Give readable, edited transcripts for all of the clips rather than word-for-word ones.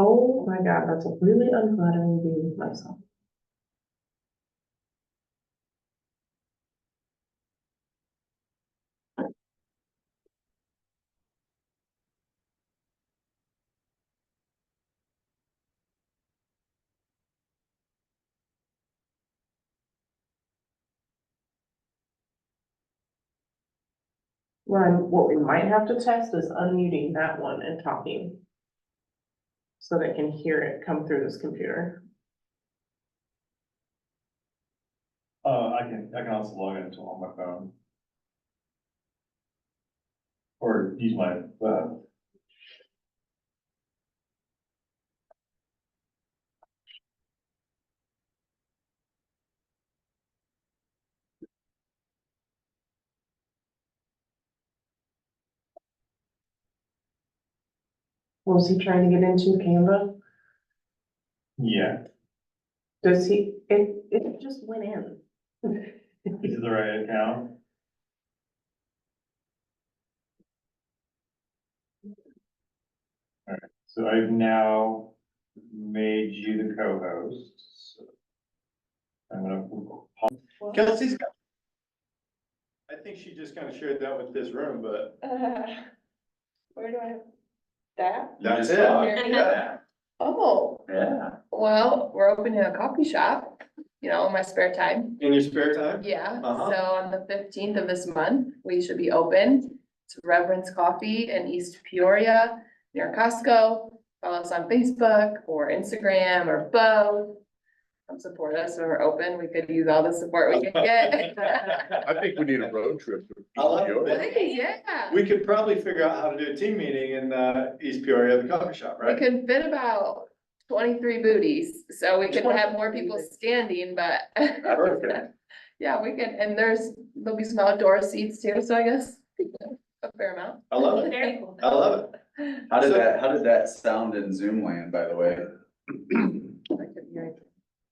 Oh my God, that's a really unflattering view of myself. Well, what we might have to test is unmuting that one and talking. So they can hear it come through this computer. I can also log into on my phone. Or use my, Was he trying to get into Canva? yeah, Does he, it just went in. is it the right account? Alright, so I've now made you the co-host. So I'm gonna. Kelsey's got. I think she just kind of shared that with this room, but. Where do I have that? That's just it. talk. Yeah. Oh, Yeah. well, we're opening a coffee shop, you know, in my spare time. In your spare time? Yeah, Uh-huh. so on the 15th of this month, we should be open. It's Reverence Coffee in East Peoria, near Costco. Follow us on Facebook or Instagram or both. Come support us when we're open. We could use all the support we can get. I think we need a road trip. to I love it. Please, yeah. We could probably figure out how to do a team meeting in, East Peoria, the coffee shop, We right? could fit about 23 booties, so we could have more people standing, but. Perfect. Yeah, we can, and there'll be some outdoor seats too, so I guess a fair amount. I love it. I love it. How did that sound in Zoom land, by the way?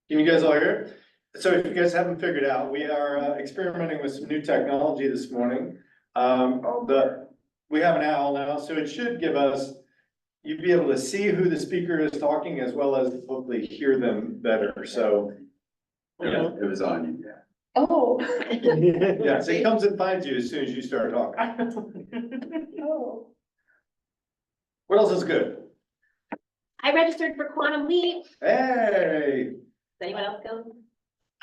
Can you guys all hear? So if you guys haven't figured out, we are experimenting with some new technology this morning. We have an owl now, so it should give us, you'd be able to see who the speaker is talking as well as hopefully hear them better, so. Yeah, it was on you, yeah. Oh. Yes, it comes and finds you as soon as you start talking. Oh. What else is good? I registered for Quantum Leap. Hey, Is anyone else going?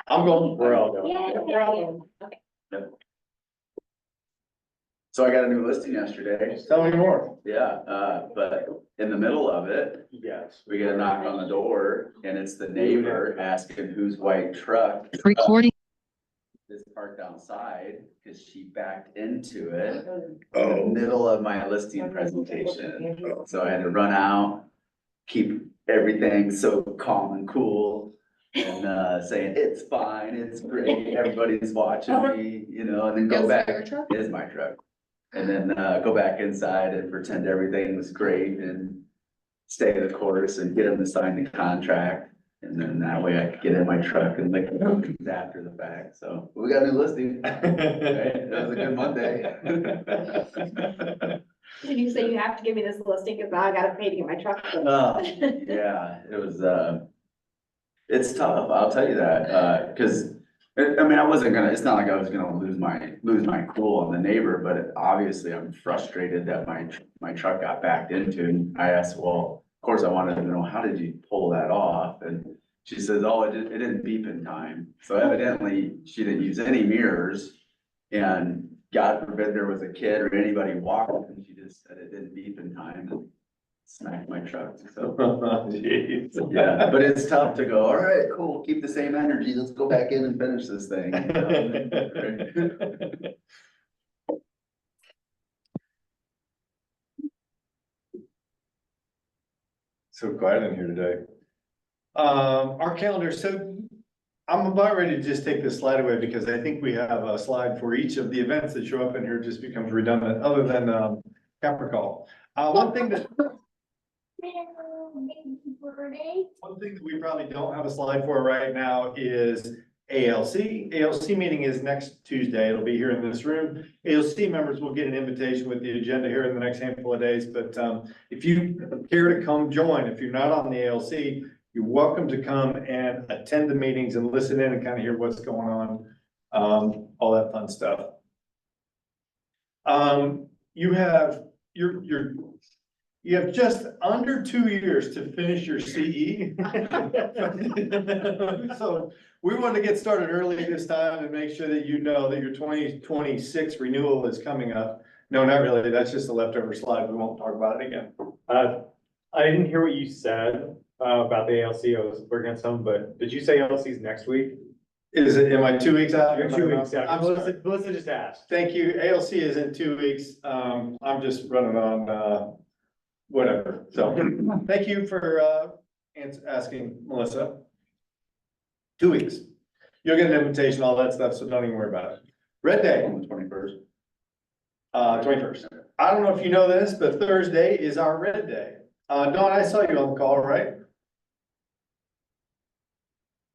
I'm going. We're all going. Yeah. Okay. So I got a new listing yesterday. Tell me more. Yeah, but in the middle of it, Yes. we get a knock on the door and it's the neighbor asking whose white truck Recording. is parked outside because she backed into it in the Oh. middle of my listing presentation. So I had to run out, keep everything so calm and cool and saying, it's fine, it's great, everybody's watching me, you know, and then go Is back. that your truck? It is my truck. And then go back inside and pretend everything was great and stay the course and get them to sign the contract. And then that way I could get in my truck and like after the fact. So we got a new listing. Right? That was a good Monday. Did you say you have to give me this listing because now I gotta pay to get my truck? Yeah, it was, it's tough, I'll tell you that, cause, I mean, I wasn't gonna, it's not like I was gonna lose my cool on the neighbor, but obviously I'm frustrated that my truck got backed into, and I asked, well, of course I wanted to know, how did you pull that off? And she says, oh, it didn't beep in time, so evidently she didn't use any mirrors, and God forbid there was a kid or anybody walking, and she just said it didn't beep in time, and smacked my truck, so. Jeez. Yeah, but it's tough to go, all right, cool, keep the same energy, let's go back in and finish this thing. So quiet in here today. Our calendar, so I'm about ready to just take this slide away because I think we have a slide for each of the events that show up in here, just becomes redundant, other than Capricorn. One thing that we probably don't have a slide for right now is ALC meeting is next Tuesday. It'll be here in this room. ALC members will get an invitation with the agenda here in the next handful of days, but, if you care to come join, if you're not on the ALC, you're welcome to come and attend the meetings and listen in and kind of hear what's going on, all that fun stuff. You have, you have just under 2 years to finish your CE. So we want to get started early this time and make sure that you know that your 2026 renewal is coming up. No, not really. That's just a leftover slide. We won't talk about it again. I didn't hear what you said about the ALC. I was working on some, but did you say ALC's next week? Am I 2 weeks out? You're 2 weeks out. I'm sorry. Melissa just asked. Thank you. ALC is in 2 weeks. I'm just running on, whatever. So thank you for, asking, Melissa. 2 weeks. You'll get an invitation, all that stuff, so don't even worry about it. Red Day, On the 21st. 21st. I don't know if you know this, but Thursday is our Red Day. Dawn, I saw you on the call, right?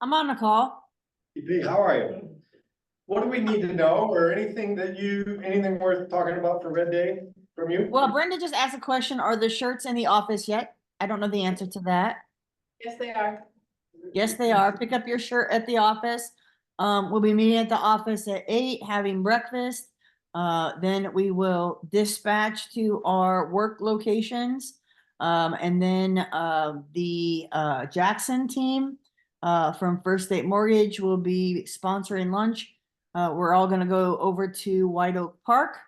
I'm on the call. EP, how are you? What do we need to know or anything anything worth talking about for Red Day from you? Well, Brenda just asked a question. Are the shirts in the office yet? I don't know the answer to that. Yes, they are. Yes, they are. Pick up your shirt at the office. We'll be meeting at the office at 8, having breakfast. Then we will dispatch to our work locations. And then the Jackson team from First State Mortgage will be sponsoring lunch. We're all gonna go over to White Oak Park,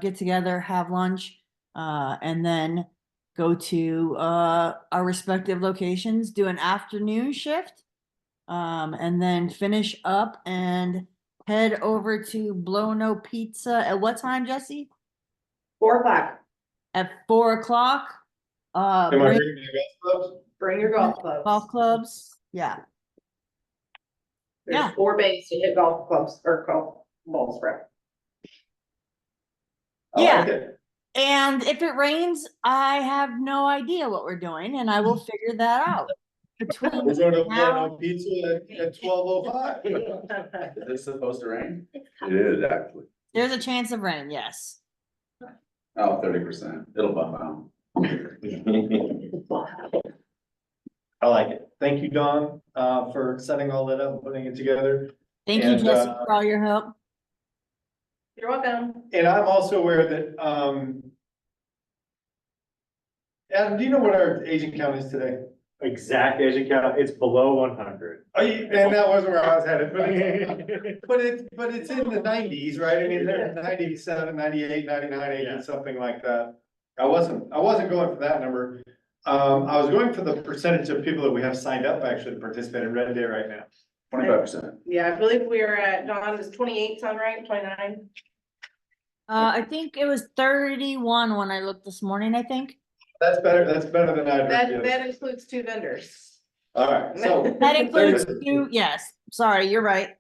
get together, have lunch, and then go to our respective locations, do an afternoon shift, and then finish up and head over to Blow No Pizza at what time, Jesse? 4 o'clock, At 4 o'clock. Am I Bring bringing you guys clubs? bring your golf clubs. golf clubs, yeah. There's yeah. 4 bays to hit golf clubs or golf balls from. I like Yeah. it. And if it rains, I have no idea what we're doing, and I will figure that out. Between We're going to now, Blow Pizza at 12:05. Is this supposed to rain? It is actually. there's a chance of rain, yes. Oh, 30%. It'll buff out. I like it. Thank you, Dawn, for setting all that up, and putting it together. Thank you, And, Jesse, for all your help. You're welcome. And I'm also aware that, Adam, do you know what our agent count is today? Exact agent count, it's below 100. And that wasn't where I was headed, but it's in the 90s, right? I mean, they're 97, 98, 99 agents, something like that. I wasn't going for that number. I was going for the percentage of people that we have signed up actually to participate in Red Day right now. 25%. Yeah, I believe we are at, Dawn, is 28 sound right, 29? I think it was 31 when I looked this morning, I think. That's better than I That, heard. that includes 2 vendors. All right, so. That includes 30. you, yes, sorry, you're right.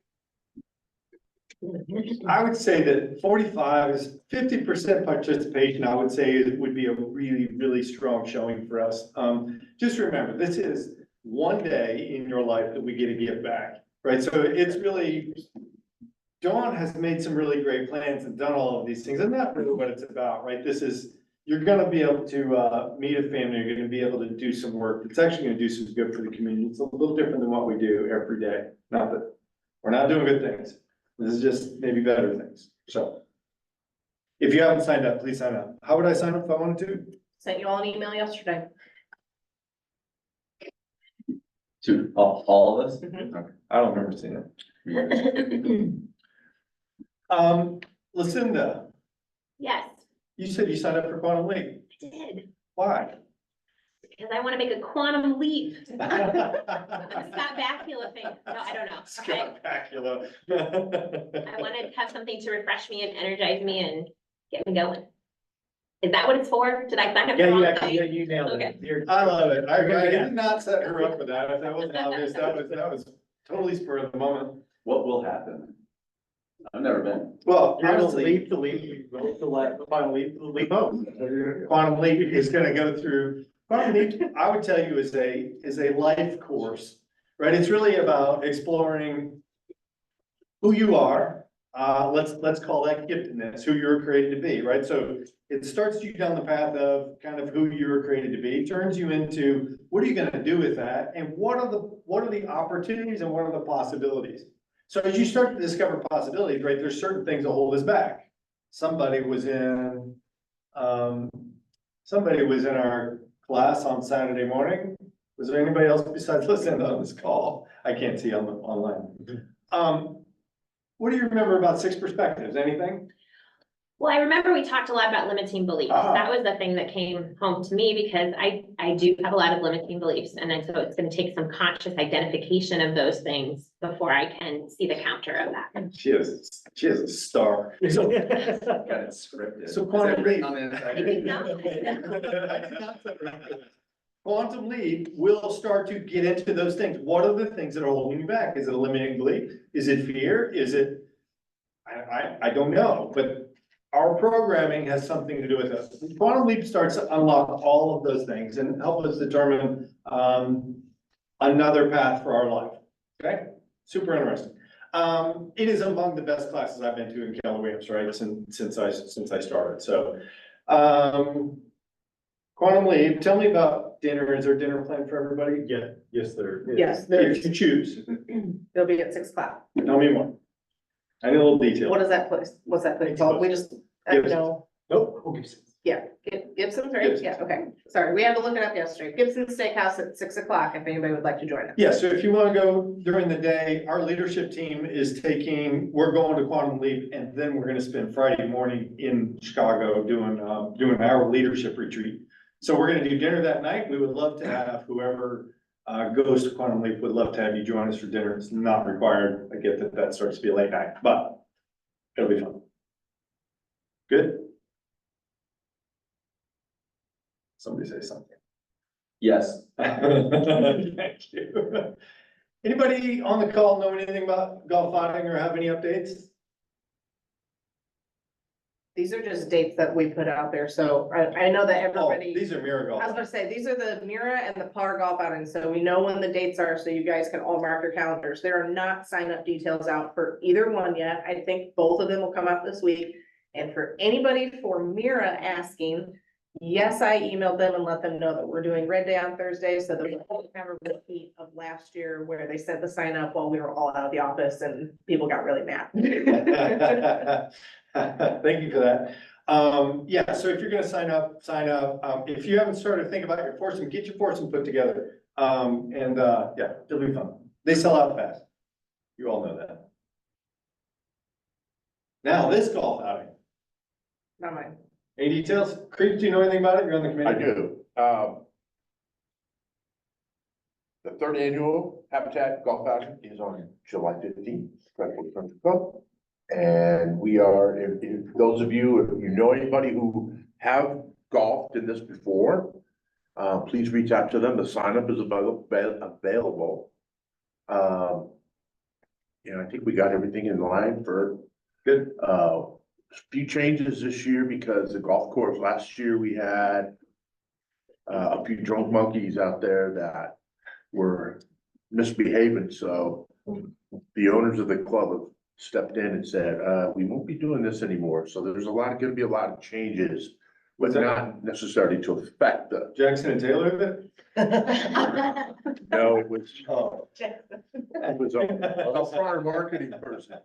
I would say that 45 is 50% participation, I would say it would be a really, really strong showing for us. Just remember, this is one day in your life that we get to give back, right? So it's really, Dawn has made some really great plans and done all of these things, and that's really what it's about, right? This is, you're gonna be able to meet a family, you're gonna be able to do some work. It's actually gonna do some good for the community. It's a little different than what we do every day. Not that, we're not doing good things. This is just maybe better things, so. If you haven't signed up, please sign up. How would I sign up if I wanted to? Sent you all an email yesterday. To all of us? Mhm. I don't remember seeing it. Lucinda, Yes, you said you signed up for Quantum Leap. I did, Why? because I want to make a quantum leap. The Scott Bakula thing, no, I don't know. Scott Bakula. I wanted to have something to refresh me and energize me and get me going. Is that what it's for? Did I sign up? for the wrong thing? You nailed Okay. it. I love it. I did not set her up for that. If that wasn't obvious, that was totally spur of the moment. What will happen? I've never been. Well, You're gonna honestly, leap the leap, the final leap home. Quantum Leap is gonna go through, Quantum Leap, I would tell you is a life course, right? It's really about exploring who you are. Let's call that giftedness, who you were created to be, right? So it starts you down the path of kind of who you were created to be, turns you into, what are you gonna do with that? And what are the opportunities and what are the possibilities? So as you start to discover possibilities, right, there's certain things that hold us back. Somebody was in our class on Saturday morning. Was there anybody else besides listening on this call? I can't see online. What do you remember about Six Perspectives? Anything? Well, I remember we talked a lot about limiting beliefs. Ah. That was the thing that came home to me because I do have a lot of limiting beliefs. And then so it's gonna take some conscious identification of those things before I can see the counter of that. She is a star. Got it scripted. So quantum leap. On the inside. Quantum leap will start to get into those things. What are the things that are holding you back? Is it a limiting belief? Is it fear? Is it? I don't know, but our programming has something to do with us. Quantum leap starts to unlock all of those things and help us determine another path for our life. Okay, super interesting. It is among the best classes I've been to in Keller Williams, right? Since I started. So, Quantum Leap, tell me about dinner. Is there dinner planned for everybody? Yeah, yes, there is. Yes, If there's, you choose, they'll be at 6 o'clock. tell me more. I need a little detail. What is that place? What's that place called? We just, I don't know. Nope. Okay. Yeah, Gibson's, right? Gibson's. Yeah, okay. Sorry, we had to look it up yesterday. Gibson's Steakhouse at 6 o'clock, if anybody would like to join us. Yeah, so if you wanna go during the day, our leadership team we're going to Quantum Leap, and then we're gonna spend Friday morning in Chicago doing our leadership retreat. So we're gonna do dinner that night. We would love to have whoever goes to Quantum Leap, would love to have you join us for dinner. It's not required. I get that starts to be a late night, but it'll be fun. Good? Somebody say something. Yes. Thank you. Anybody on the call know anything about golf outing or have any updates? These are just dates that we put out there, so I know that Oh, everybody. these are Mira I golf. was gonna say, these are the Mira and the Par golf outings, so we know when the dates are, so you guys can all mark your calendars. There are not sign-up details out for either one yet. I think both of them will come out this week. And for anybody for Mira asking, yes, I emailed them and let them know that we're doing Red Day on Thursday, so that we don't have a repeat of last year where they sent the sign up while we were all out of the office and people got really mad. Thank you for that. Yeah, so if you're gonna sign up. If you haven't started to think about your foursome, get your foursome put together. Yeah, it'll be fun. They sell out fast. You all know that. Now, this golf outing, Not mine. any details? Creed, do you know anything about it? You're on the I committee. do. The third annual Habitat Golf Outing is on July 15th, Franklin Country Club. And we are, if those of you, if you know anybody who have golfed in this before, please reach out to them. The sign up is available. I think we got everything in line for Good. few changes this year because the golf course, last year we had a few drunk monkeys out there that were misbehaving, so the owners of the club have stepped in and said, we won't be doing this anymore, so there's gonna be a lot of changes, but Was that- not necessarily to affect the, Jackson and Taylor, is no, it was, it? Oh. it was a prior marketing person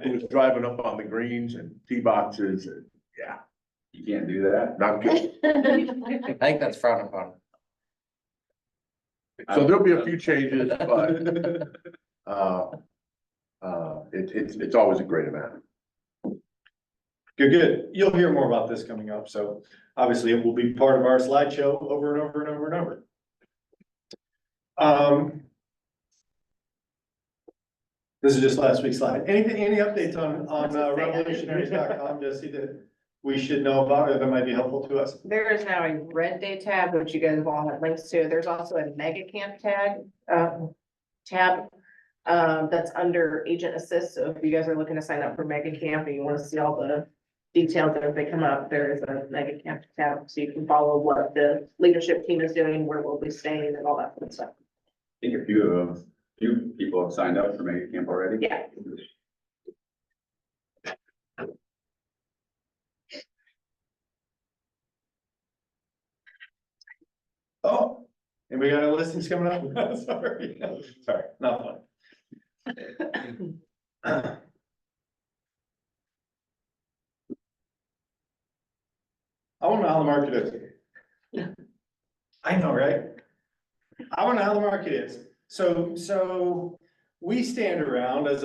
who was driving up on the greens and tee boxes, and yeah, You can't do that. not good. I think that's frowned upon. So there'll be a few changes, but it's always a great event. Good. You'll hear more about this coming up, so obviously it will be part of our slideshow over and over and over and over. This is just last week's slide. Any updates on revolutionaries.com, Jesse, that we should know about or that might be helpful to us? There is now a Red Day tab, which you guys have all had links to. There's also a Mega Camp tab. That's under Agent Assist. So if you guys are looking to sign up for Mega Camp and you want to see all the details as they come up, there is a Mega Camp tab. So you can follow what the leadership team is doing, where we'll be staying and all that good stuff. I think a few of You people have signed up for Mega Camp already? Yeah. Oh, and we got our listings coming up? Sorry, sorry, not fun. I wanna know how the market is. I know, right? I wanna know how the market is. So we stand around as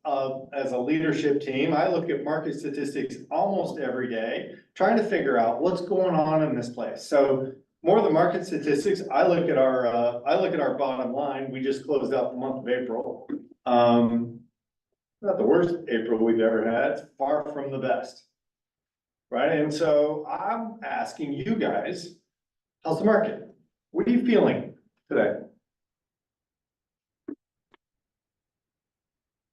a leadership team. I look at market statistics almost every day, trying to figure out what's going on in this place. So more than market statistics, I look at our bottom line. We just closed out the month of April. Not the worst April we've ever had, it's far from the best. Right, and so I'm asking you guys, how's the market? What are you feeling today?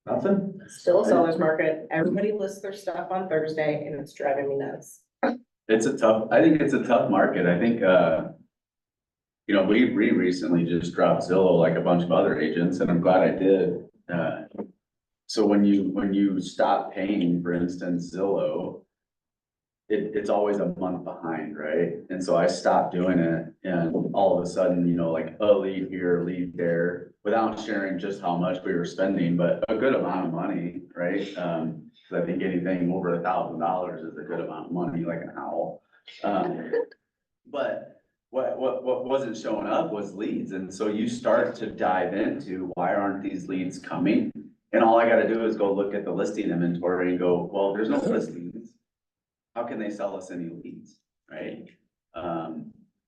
Nothing? Still a seller's market. Everybody lists their stuff on Thursday and it's driving me nuts. I think it's a tough market. I think, you know, we recently just dropped Zillow like a bunch of other agents, and I'm glad I did. So when you stop paying, for instance, Zillow, it's always a month behind, right? And so I stopped doing it, and all of a sudden, you know, like a lead here, a lead there, without sharing just how much we were spending, but a good amount of money, right? Cause I think anything over $1,000 is a good amount of money, like an owl. But what wasn't showing up was leads, and so you start to dive into why aren't these leads coming? And all I gotta do is go look at the listing inventory and go, well, there's no listings. How can they sell us any leads, right?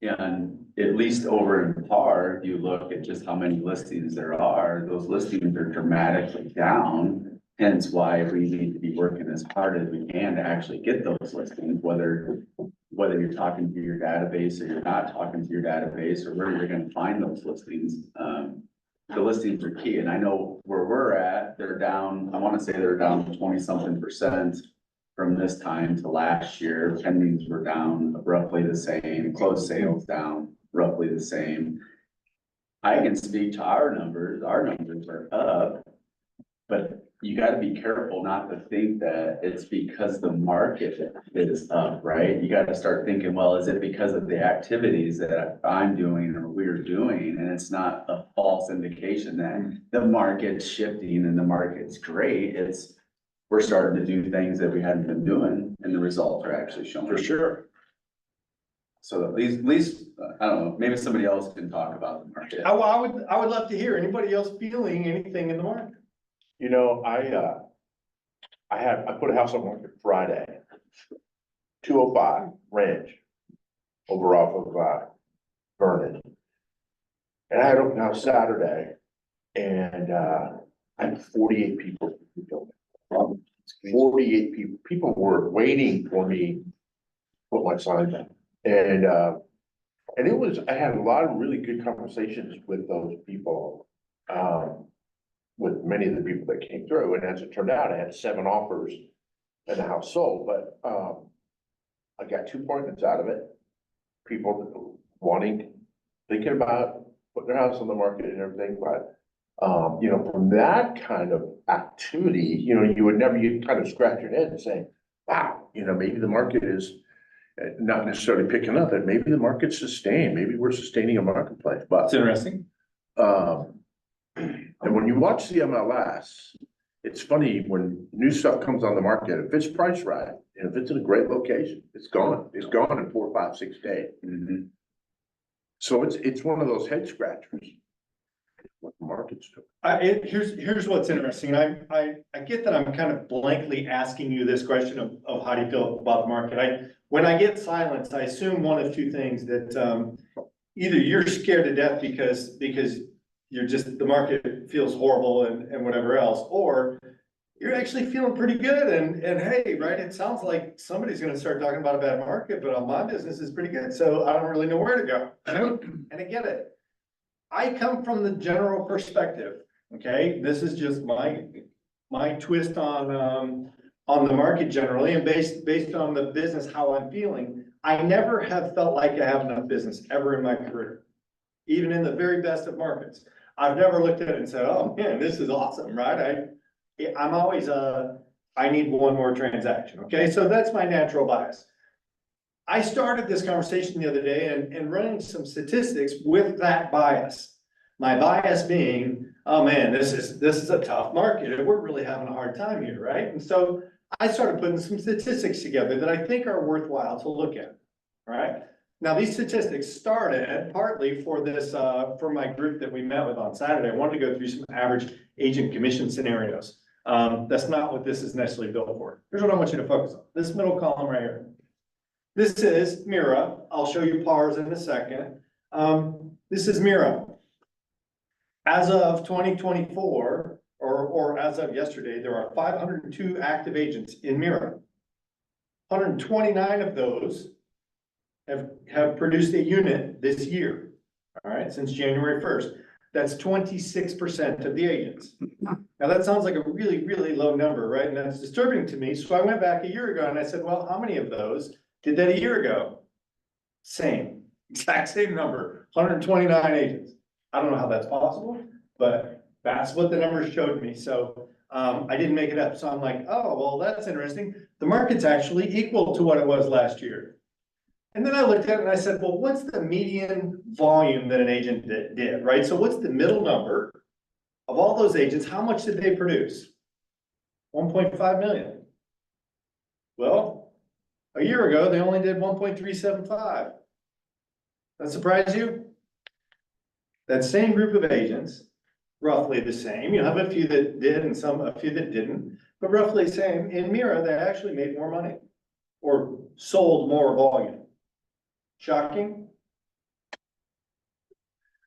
And at least over in PAR, if you look at just how many listings there are, those listings are dramatically down. Hence why we need to be working as hard as we can to actually get those listings, whether you're talking to your database or you're not talking to your database, or where you're gonna find those listings. The listings are key, and I know where we're at, they're down, I wanna say they're down 20-something% from this time to last year. Pendings were down roughly the same, closed sales down roughly the same. I can speak to our numbers are up, but you gotta be careful not to think that it's because the market is up, right? You gotta start thinking, well, is it because of the activities that I'm doing or we're doing? And it's not a false indication that the market's shifting and the market's great. It's, we're starting to do things that we hadn't been doing, and the results are actually showing. For sure. So at least, I don't know, maybe somebody else can talk about the market. I would love to hear anybody else feeling anything in the market. You know, I put a house on market Friday. 205 Ranch, over off of, Vernon. And I had open house Saturday, and, I had 48 people. 48 people, people were waiting for me to put my sign down. And it was, I had a lot of really good conversations with those people. With many of the people that came through, and as it turned out, I had 7 offers and the house sold, but I got 2 appointments out of it. People thinking about putting their house on the market and everything, but you know, from that kind of activity, you know, you kind of scratch your head and say, wow, you know, maybe the market is not necessarily picking up, and maybe the market's sustained, maybe we're sustaining a marketplace, but That's interesting. and when you watch the MLS, it's funny when new stuff comes on the market, if it's priced right, and if it's in a great location, it's gone in 4, 5, 6 days. Mhm. So it's one of those head scratchers. What the market's doing. Here's what's interesting. I get that I'm kind of blankly asking you this question of how do you feel about the market? When I get silence, I assume one of 2 things, that either you're scared to death because you're just, the market feels horrible and whatever else, or you're actually feeling pretty good and hey, right, it sounds like somebody's gonna start talking about a bad market, but my business is pretty good, so I don't really know where to go. And I get it. I come from the general perspective, okay? This is just my twist on the market generally, and based on the business, how I'm feeling. I never have felt like I have enough business ever in my career, even in the very best of markets. I've never looked at it and said, oh man, this is awesome, right? I'm always, I need one more transaction, okay? So that's my natural bias. I started this conversation the other day and running some statistics with that bias. My bias being, oh man, this is a tough market, and we're really having a hard time here, right? And so I started putting some statistics together that I think are worthwhile to look at, right? Now, these statistics started partly for this, for my group that we met with on Saturday. I wanted to go through some average agent commission scenarios. That's not what this is necessarily built for. Here's what I want you to focus on, this middle column right here. This is Mira. I'll show you PARs in a second. This is Mira. As of 2024, or as of yesterday, there are 502 active agents in Mira. 129 of those have produced a unit this year, all right, since January 1st. That's 26% of the agents. Now, that sounds like a really, really low number, right? And that's disturbing to me. So I went back a year ago and I said, well, how many of those did that a year ago? Same, exact same number, 129 agents. I don't know how that's possible, but that's what the numbers showed me. So I didn't make it up. So I'm like, oh, well, that's interesting. The market's actually equal to what it was last year. And then I looked at it and I said, well, what's the median volume that an agent did, right? So what's the middle number of all those agents? How much did they produce? 1.5 million. Well, a year ago, they only did 1.375. That surprise you? That same group of agents, roughly the same, you have a few that did and a few that didn't, but roughly the same. In Mira, they actually made more money or sold more volume. Shocking?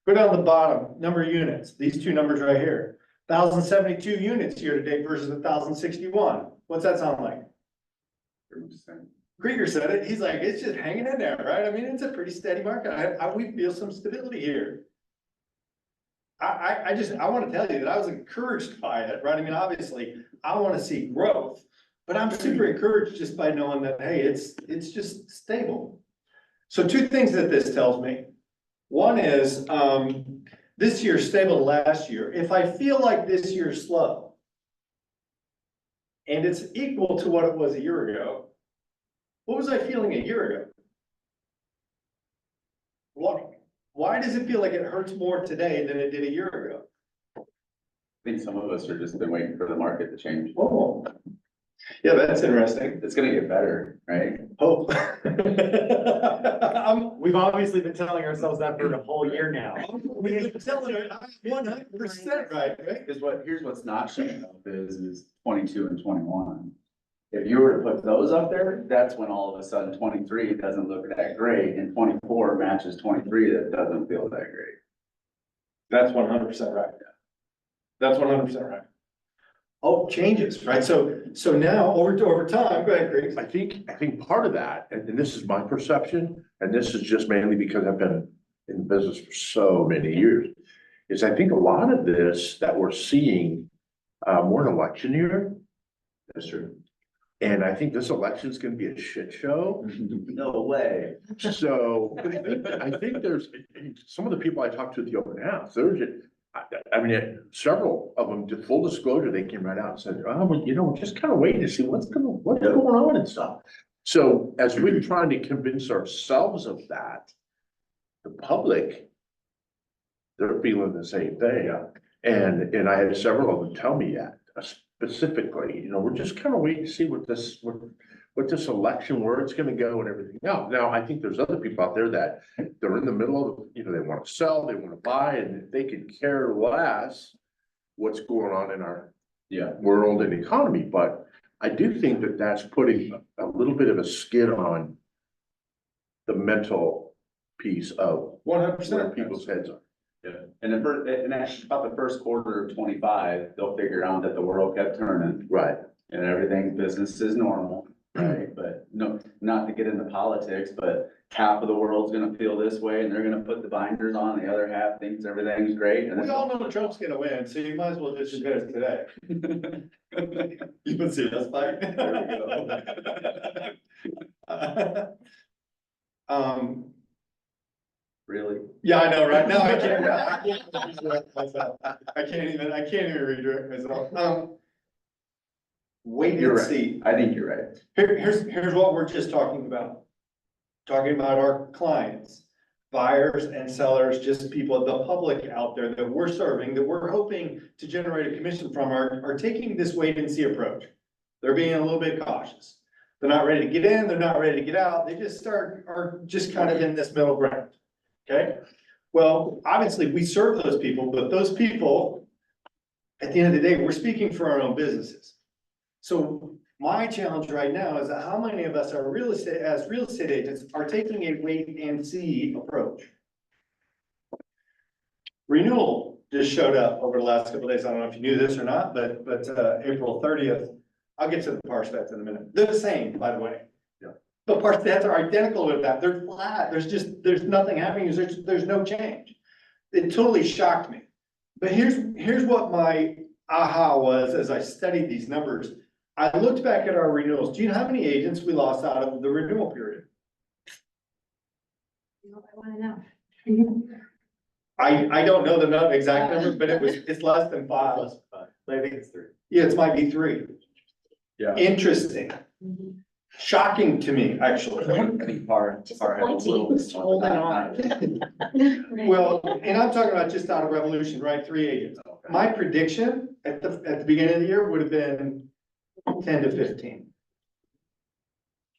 Go down the bottom, number of units, these two numbers right here. 1,072 units year to date versus 1,061. What's that sound like? Krieger said it, he's like, it's just hanging in there, right? I mean, it's a pretty steady market. We feel some stability here. I want to tell you that I was encouraged by it, right? I mean, obviously, I want to see growth, but I'm super encouraged just by knowing that, hey, it's just stable. So two things that this tells me. One is, this year's stable to last year. If I feel like this year's slow and it's equal to what it was a year ago, what was I feeling a year ago? Why does it feel like it hurts more today than it did a year ago? I think some of us are just been waiting for the market to change. Oh, yeah, that's interesting. It's gonna get better, right? Oh. We've obviously been telling ourselves that for a whole year now. We've been telling it 100% right? Because here's what's not showing up is 22 and 21. If you were to put those up there, that's when all of a sudden 23 doesn't look that great and 24 matches 23 that doesn't feel that great. That's 100% right. That's 100% right. Oh, changes, right? So now over time, go ahead, Greg. I think part of that, and this is my perception, and this is just mainly because I've been in business for so many years, is I think a lot of this that we're seeing, more an election year. That's true. And I think this election is gonna be a shit show. No way. So I think there's, some of the people I talked to at the open house, there's, I mean, several of them, to full disclosure, they came right out and said, oh, well, we're just kind of waiting to see what's going on and stuff. So as we're trying to convince ourselves of that, the public, they're feeling the same thing. And I had several of them tell me that specifically, we're just kind of waiting to see what this election, where it's gonna go and everything else. Now, I think there's other people out there that they're in the middle of, they want to sell, they want to buy, and they could care less what's going on in our world and economy. But I do think that that's putting a little bit of a skid on the mental piece of 100%. where people's heads are. Yeah, and actually about the first quarter of 25, they'll figure out that the world kept turning Right. and everything, business is normal, right? But no, not to get into politics, but half of the world's gonna feel this way and they're gonna put the binders on, the other half thinks everything's great. And We all know Trump's gonna win, so you might as well just admit it today. You can see us fight. There we go. Really? Yeah, I know, right? No, I can't. I can't even redirect myself. Wait You're and right. see. I think you're right. Here's what we're just talking about. Talking about our clients, buyers and sellers, just people, the public out there that we're serving, that we're hoping to generate a commission from are taking this wait and see approach. They're being a little bit cautious. They're not ready to get in, they're not ready to get out. They just are just kind of in this middle ground. Okay? Well, obviously, we serve those people, but those people, at the end of the day, we're speaking for our own businesses. So my challenge right now is that how many of us are real estate agents are taking a wait and see approach? Renewal just showed up over the last couple of days. I don't know if you knew this or not, but April 30th, I'll get to the par stats in a minute. They're the same, by the way. Yeah. The par stats are identical with that. They're flat. There's nothing happening. There's no change. It totally shocked me. But here's what my aha was as I studied these numbers. I looked back at our renewals. Do you know how many agents we lost out of the renewal period? I wanna know. I don't know the exact number, but it's less than five. I think it's 3. Yeah, it might be 3. Yeah. Interesting. Shocking to me, actually. I think par had a little. Holding on. Well, and I'm talking about just out of Revolution, right? 3 agents. My prediction at the beginning of the year would have been 10 to 15.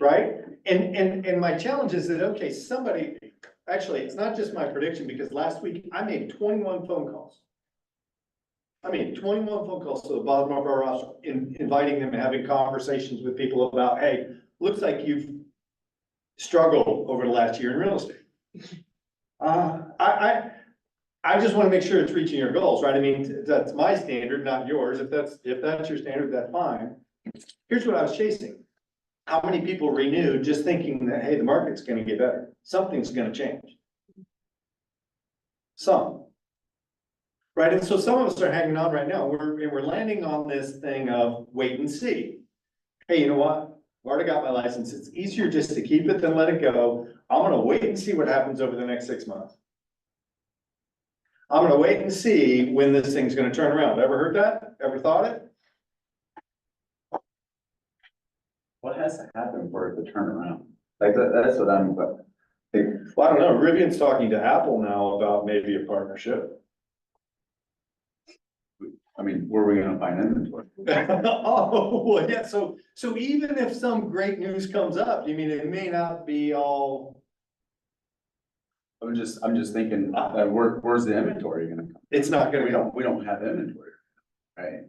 Right? And my challenge is that, okay, actually, it's not just my prediction, because last week I made 21 phone calls. I mean, 21 phone calls to the bottom of our roster, inviting them and having conversations with people about, hey, looks like you've struggled over the last year in real estate. I just want to make sure it's reaching your goals, right? I mean, that's my standard, not yours. If that's your standard, that's fine. Here's what I was chasing. How many people renewed just thinking that, hey, the market's gonna get better, something's gonna change? Some. Right, and so some of us are hanging on right now, we're landing on this thing of wait and see. Hey, you know what? I've already got my license, it's easier just to keep it than let it go. I'm gonna wait and see what happens over the next 6 months. I'm gonna wait and see when this thing's gonna turn around. Ever heard that? Ever thought it? What has to happen for it to turn around? Like, that's what I'm, Well, I don't know, Rivian's talking to Apple now about maybe a partnership. I mean, where are we gonna find inventory? Oh, well, yeah, so even if some great news comes up, you mean it may not be all, I'm just thinking, where's the inventory gonna come? it's not gonna be. We don't have inventory, right?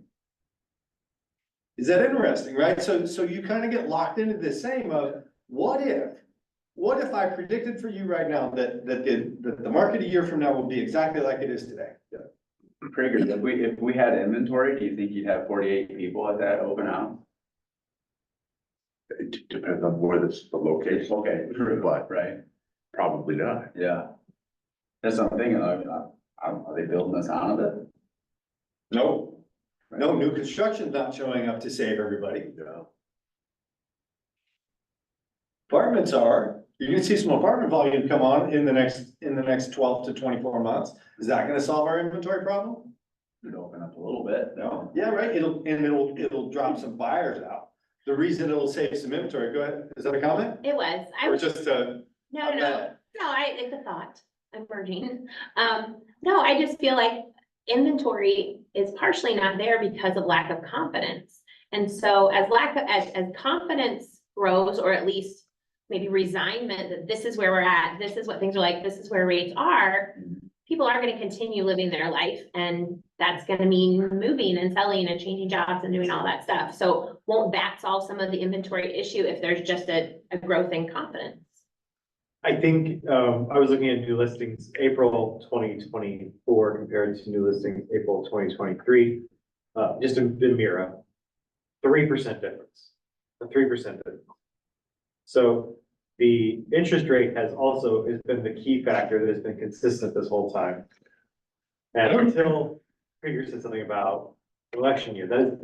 Is that interesting, right? So you kind of get locked into this same of, what if I predicted for you right now that the market a year from now will be exactly like it is today? Pretty good. If we had inventory, do you think you'd have 48 people at that open house? It depends on where the location. Okay, true, But right? probably not. Yeah. That's something, are they building us out of it? No, new construction's not showing up to save everybody. No. Apartments are, you're gonna see some apartment volume come on in the next 12 to 24 months. Is that gonna solve our inventory problem? It'd open up a little bit, no? Yeah, right, it'll drop some buyers out. The reason it'll save some inventory, go ahead, is that a comment? It was, I Or was, just no, it's a thought, emerging. No, I just feel like inventory is partially not there because of lack of confidence. And so as confidence grows, or at least maybe resignment that this is where we're at, this is what things are like, this is where rates are, people are gonna continue living their life, and that's gonna mean moving and selling and changing jobs and doing all that stuff. So won't that solve some of the inventory issue if there's just a growth in confidence? I think, I was looking at new listings, April 2024 compared to new listings, April 2023. Just in Mira, 3% difference, a 3% difference. So the interest rate has been the key factor that has been consistent this whole time. And until Krieger said something about election year, that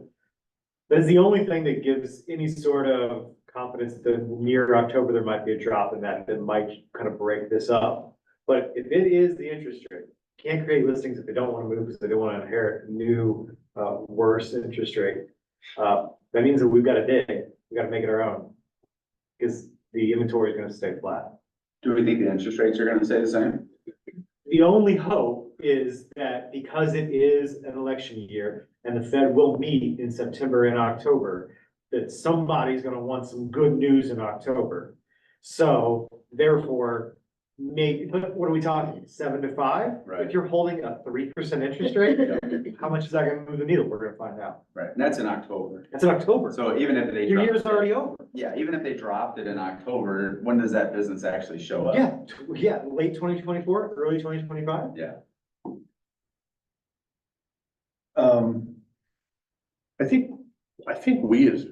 is the only thing that gives any sort of confidence that near October, there might be a drop in that might kind of break this up. But if it is the interest rate, can't create listings if they don't wanna move, because they don't wanna inherit new, worse interest rate. That means that we've gotta dig, we gotta make it our own. Cause the inventory is gonna stay flat. Do we think the interest rates are gonna stay the same? The only hope is that because it is an election year and the Fed will meet in September and October, that somebody's gonna want some good news in October. So therefore, but what are we talking, 7 to 5? Right. If you're holding a 3% interest rate, how much is that gonna move the needle? We're gonna find out. Right, and that's in October. That's in October. So even if they. Your dropped year's it- already over. Yeah, even if they dropped it in October, when does that business actually show up? Yeah, late 2024, early 2025. Yeah. I think we as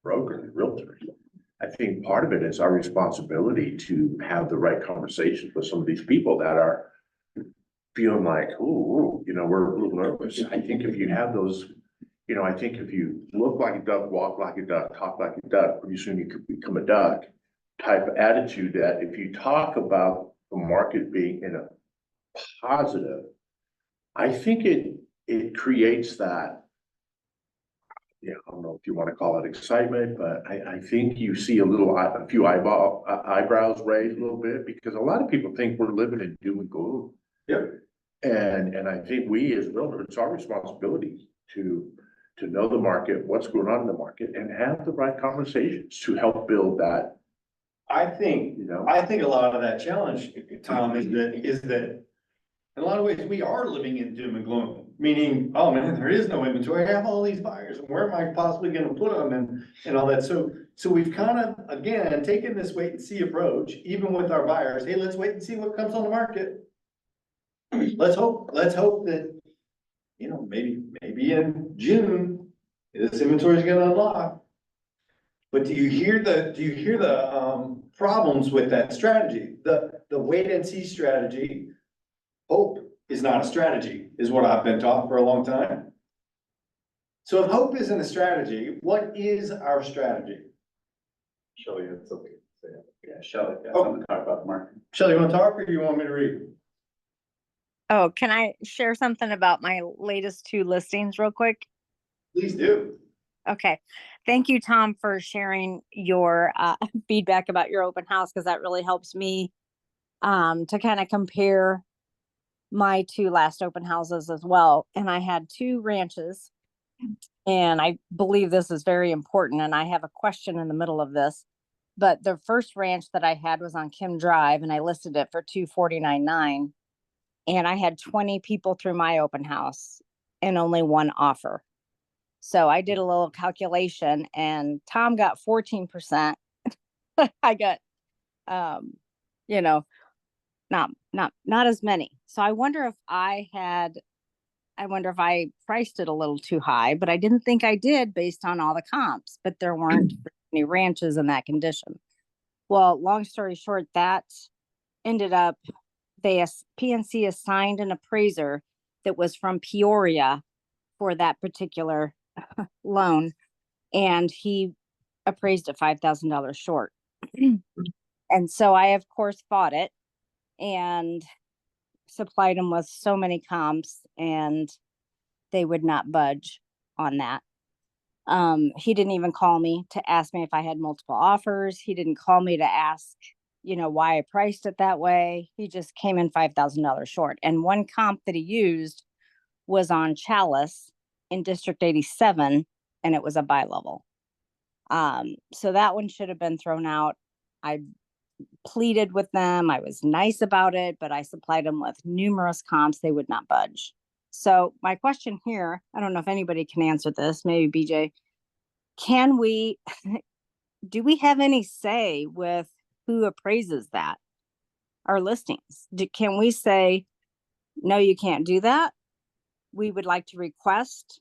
brokers, realtors, I think part of it is our responsibility to have the right conversations with some of these people that are feeling like, ooh, we're a little nervous. I think if you have those, I think if you look like a duck, walk like a duck, talk like a duck, pretty soon you could become a duck type of attitude that if you talk about the market being in a positive, I think it creates that. Yeah, I don't know if you want to call it excitement, but I think you see a few eyebrows raised a little bit because a lot of people think we're living in doom and gloom. Yeah. And I think we as realtors, it's our responsibility to know the market, what's going on in the market, and have the right conversations to help build that, I think a lot of that challenge, Tom, is that in a lot of ways, we are living in doom and gloom, meaning, oh man, there is no inventory. I have all these buyers and where am I possibly gonna put them and all that. So we've kind of, again, taken this wait and see approach, even with our buyers. Hey, let's wait and see what comes on the market. Let's hope that, maybe in June, this inventory is gonna unlock. But do you hear the problems with that strategy? The wait and see strategy. Hope is not a strategy, is what I've been taught for a long time. So if hope isn't a strategy, what is our strategy? Shelley had something to say. Yeah, Shelley, got Oh. something to talk about the market. Shelley, you wanna talk or you want me to read? Oh, can I share something about my latest 2 listings real quick? Please do. Okay. Thank you, Tom, for sharing your feedback about your open house because that really helps me to kind of compare my 2 last open houses as well. And I had 2 ranches, and I believe this is very important. And I have a question in the middle of this. But the first ranch that I had was on Kim Drive, and I listed it for $249,900. And I had 20 people through my open house and only 1 offer. So I did a little calculation, and Tom got 14%. I got, not as many. So I wonder if I priced it a little too high, but I didn't think I did based on all the comps, but there weren't any ranches in that condition. Well, long story short, that ended up, PNC assigned an appraiser that was from Peoria for that particular loan, and he appraised it $5,000 short. And so I, of course, fought it and supplied him with so many comps, and they would not budge on that. He didn't even call me to ask me if I had multiple offers. He didn't call me to ask, why I priced it that way. He just came in $5,000 short. And one comp that he used was on Chalice in District 87, and it was a buy level. So that one should have been thrown out. I pleaded with them. I was nice about it, but I supplied them with numerous comps. They would not budge. So my question here, I don't know if anybody can answer this, maybe BJ, do we have any say with who appraises that, our listings? Can we say, no, you can't do that? We would like to request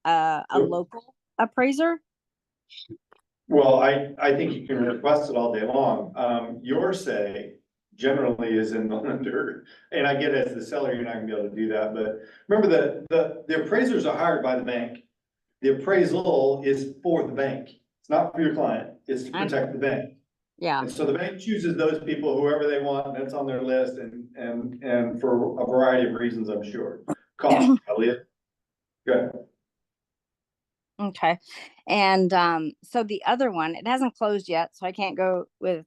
a local appraiser? Well, I think you can request it all day long. Your say generally is in the lender. And I get as the seller, you're not gonna be able to do that, but remember the appraisers are hired by the bank. The appraisal is for the bank. It's not for your client. It's to protect the bank. Yeah, And so the bank chooses those people, whoever they want, and it's on their list, and for a variety of reasons, I'm sure. Cost, Elliot? Good. okay. And so the other one, it hasn't closed yet, so I can't go with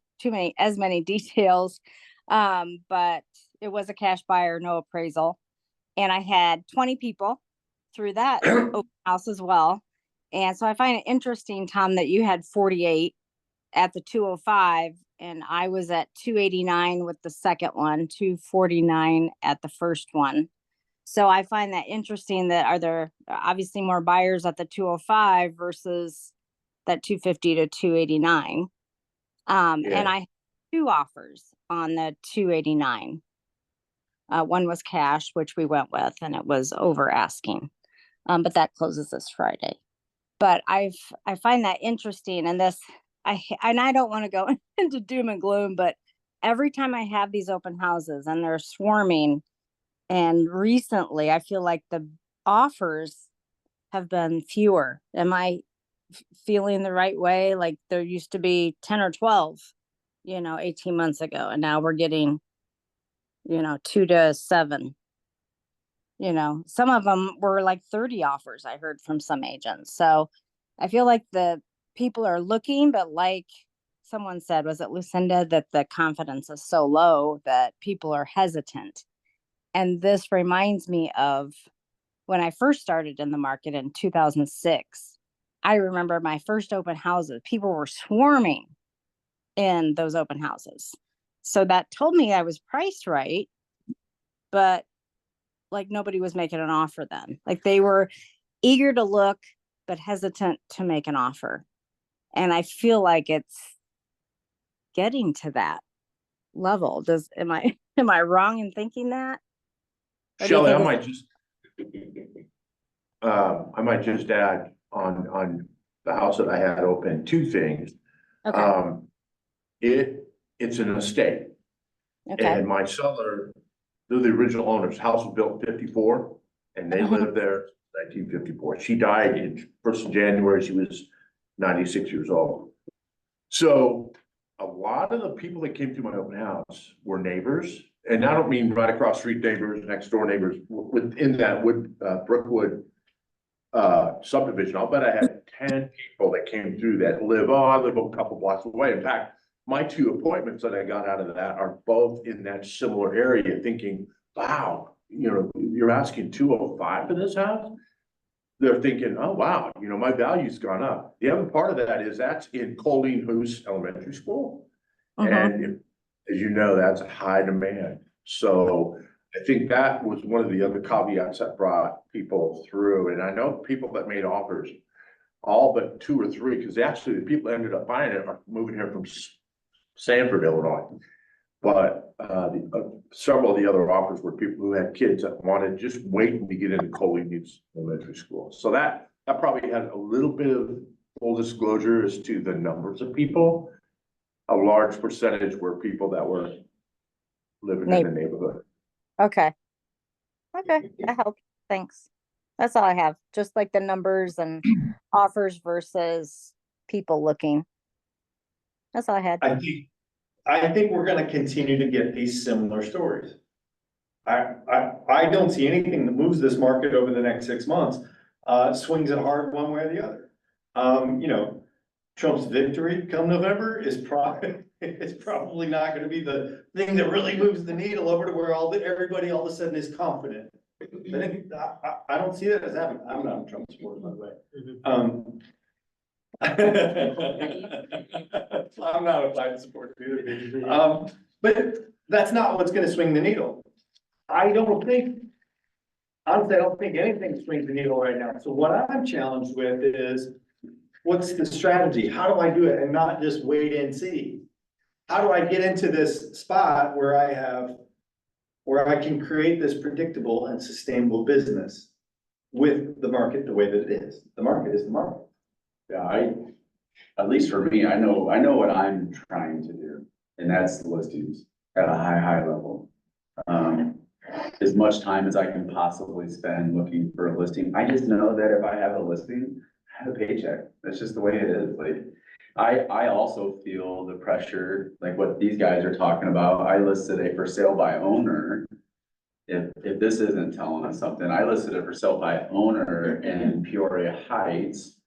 as many details. But it was a cash buyer, no appraisal. And I had 20 people through that open house as well. And so I find it interesting, Tom, that you had 48 at the 205 and I was at 289 with the second one, 249 at the first one. So I find that interesting that are there obviously more buyers at the 205 versus that 250 to 289. And I had 2 offers on the 289. One was cash, which we went with, and it was over asking. But that closes this Friday. But I find that interesting, and I don't want to go into doom and gloom, but every time I have these open houses and they're swarming, and recently I feel like the offers have been fewer. Am I feeling the right way? Like there used to be 10 or 12, 18 months ago, and now we're getting 2 to 7. Some of them were like 30 offers I heard from some agents. So I feel like the people are looking, but like someone said, was it Lucinda, that the confidence is so low that people are hesitant. And this reminds me of when I first started in the market in 2006. I remember my first open houses, people were swarming in those open houses. So that told me I was priced right, but like nobody was making an offer then. Like they were eager to look, but hesitant to make an offer. And I feel like it's getting to that level. Am I wrong in thinking that? Or do you Shelley, think I might just add on the house that I had open, 2 things. Okay. It's an estate. Okay. And my seller, they're the original owners. House was built in 54 and they lived there 1954. She died in 1st of January. She was 96 years old. So a lot of the people that came to my open house were neighbors. And I don't mean right across street neighbors, next door neighbors, within that Brookwood subdivision. I'll bet I had 10 people that came through that I live a couple blocks away. In fact, my 2 appointments that I got out of that are both in that similar area, thinking, wow, you're asking 205 for this house? They're thinking, oh, wow, my value's gone up. The other part of that is that's in Colleen Hoos Elementary School. And as you know, that's a high demand. So I think that was one of the other caveats that brought people through. And I know people that made offers, all but 2 or 3, because actually the people that ended up buying it are moving here from Sanford, Illinois. But several of the other offers were people who had kids that wanted just waiting to get into Colleen Elementary School. So that probably had a little bit of full disclosure as to the numbers of people. A large percentage were people that were living in the neighborhood. Okay. That helps. Thanks. That's all I have. Just like the numbers and offers versus people looking. That's all I had. I think we're gonna continue to get these similar stories. I don't see anything that moves this market over the next 6 months, swings it hard one way or the other. Trump's victory come November is probably not gonna be the thing that really moves the needle over to where everybody all of a sudden is confident. I don't see that as happening. I'm not a Trump supporter, by the way. I'm not a Biden supporter either. But that's not what's gonna swing the needle. Honestly, I don't think anything swings the needle right now. So what I'm challenged with is, what's the strategy? How do I do it and not just wait and see? How do I get into this spot where I can create this predictable and sustainable business with the market the way that it is? The market is the market. Yeah, at least for me, I know what I'm trying to do, and that's listings at a high level. As much time as I can possibly spend looking for a listing. I just know that if I have a listing, I have a paycheck. That's just the way it is. Like, I also feel the pressure, like what these guys are talking about. I listed a for sale by owner. If this isn't telling us something, I listed it for sale by owner in Peoria Heights.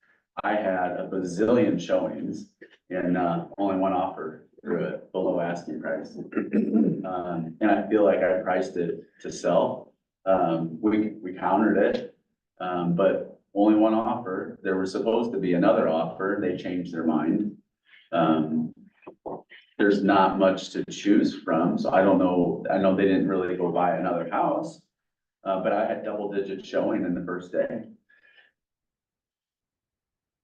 I had a bazillion showings and, only one offer through it, below asking price. And I feel like I priced it to sell. We countered it, but only one offer. There was supposed to be another offer. They changed their mind. There's not much to choose from, so I don't know. I know they didn't really go buy another house. But I had double digit showing in the first day.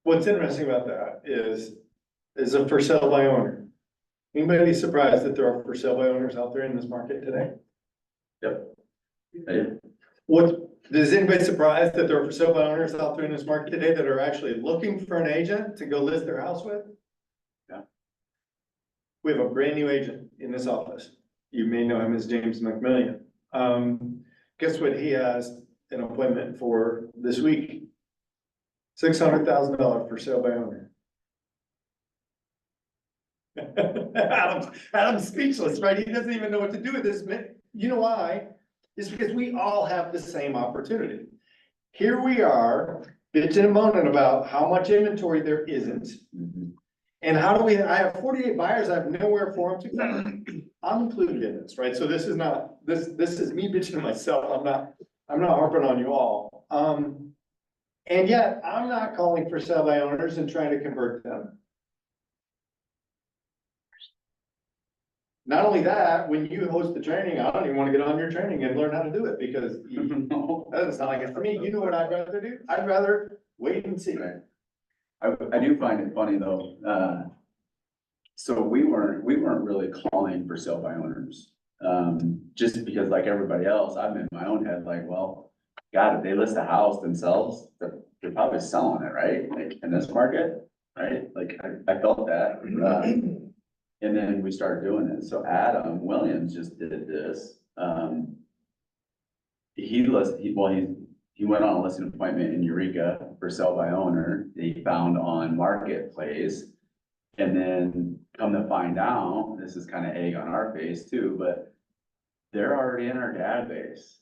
What's interesting about that is a for sale by owner. Anybody surprised that there are for sale by owners out there in this market today? Yep. Yeah. Is anybody surprised that there are for sale by owners out there in this market today that are actually looking for an agent to go list their house with? Yeah. We have a brand new agent in this office. You may know him as James McMillian. Guess what? He has an appointment for this week. $600,000 for sale by owner. Adam's speechless, right? He doesn't even know what to do with this. You know why? It's because we all have the same opportunity. Here we are bitching and moaning about how much inventory there isn't. Mhm. And how do I have 48 buyers, I have nowhere for them to go. I'm included in this, right? So this is not, this is me bitching to myself. I'm not harping on you all. And yet I'm not calling for sell by owners and trying to convert them. Not only that, when you host the training, I don't even want to get on your training and learn how to do it because that doesn't sound like it for me. You know what I'd rather do? I'd rather wait and see. Right. I do find it funny though, so we weren't really calling for sale by owners. Just because like everybody else, I'm in my own head like, well, God, if they list a house themselves, they're probably selling it, right? Like in this market, right? Like I felt that. And then we started doing it. So Adam Williams just did this. He went on a listing appointment in Eureka for sale by owner. He found on Marketplace. And then come to find out, this is kind of egg on our face too, but they're already in our database.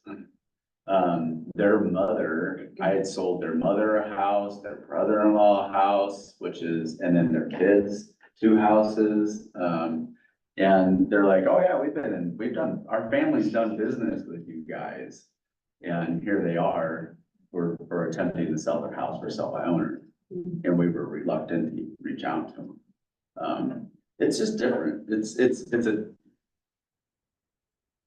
Their mother, I had sold their mother a house, their brother-in-law a house, and then their kids, 2 houses. And they're like, oh yeah, our family's done business with you guys. And here they are, we're attempting to sell their house for sell by owner. And we were reluctant to reach out to them. It's just different.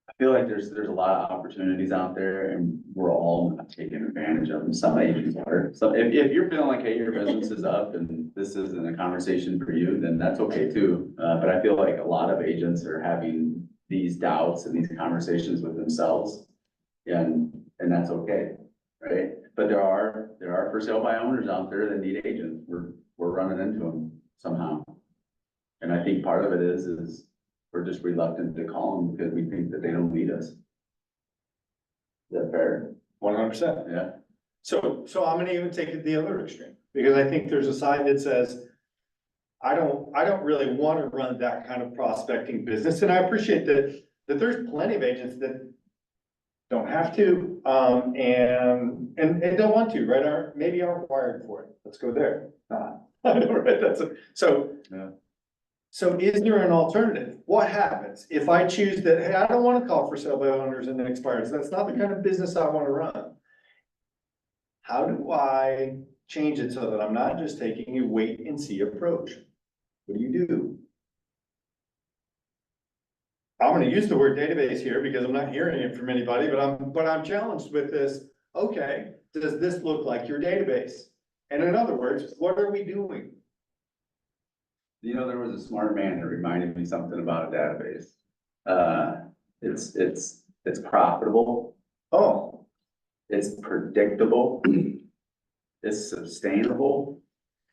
I feel like there's a lot of opportunities out there and we're all not taking advantage of them. Some agents are. So if you're feeling like, hey, your business is up and this isn't a conversation for you, then that's okay too. But I feel like a lot of agents are having these doubts and these conversations with themselves. And that's okay, right? But there are for sale by owners out there that need agents. We're running into them somehow. And I think part of it is we're just reluctant to call them because we think that they don't need us. Is that fair? 100%. Yeah. So I'm gonna even take it the other extreme, because I think there's a side that says, I don't really want to run that kind of prospecting business, and I appreciate that there's plenty of agents that don't have to, and don't want to, right? Maybe aren't wired for it. Let's go there. I know, right? Yeah. So is there an alternative? What happens if I choose that, hey, I don't want to call for sale by owners and then expires? That's not the kind of business I want to run. How do I change it so that I'm not just taking a wait and see approach? What do you do? I'm gonna use the word database here because I'm not hearing it from anybody, but I'm challenged with this. Okay, does this look like your database? And in other words, what are we doing? You know, there was a smart man that reminded me something about a database. It's profitable. Oh, It's predictable. It's sustainable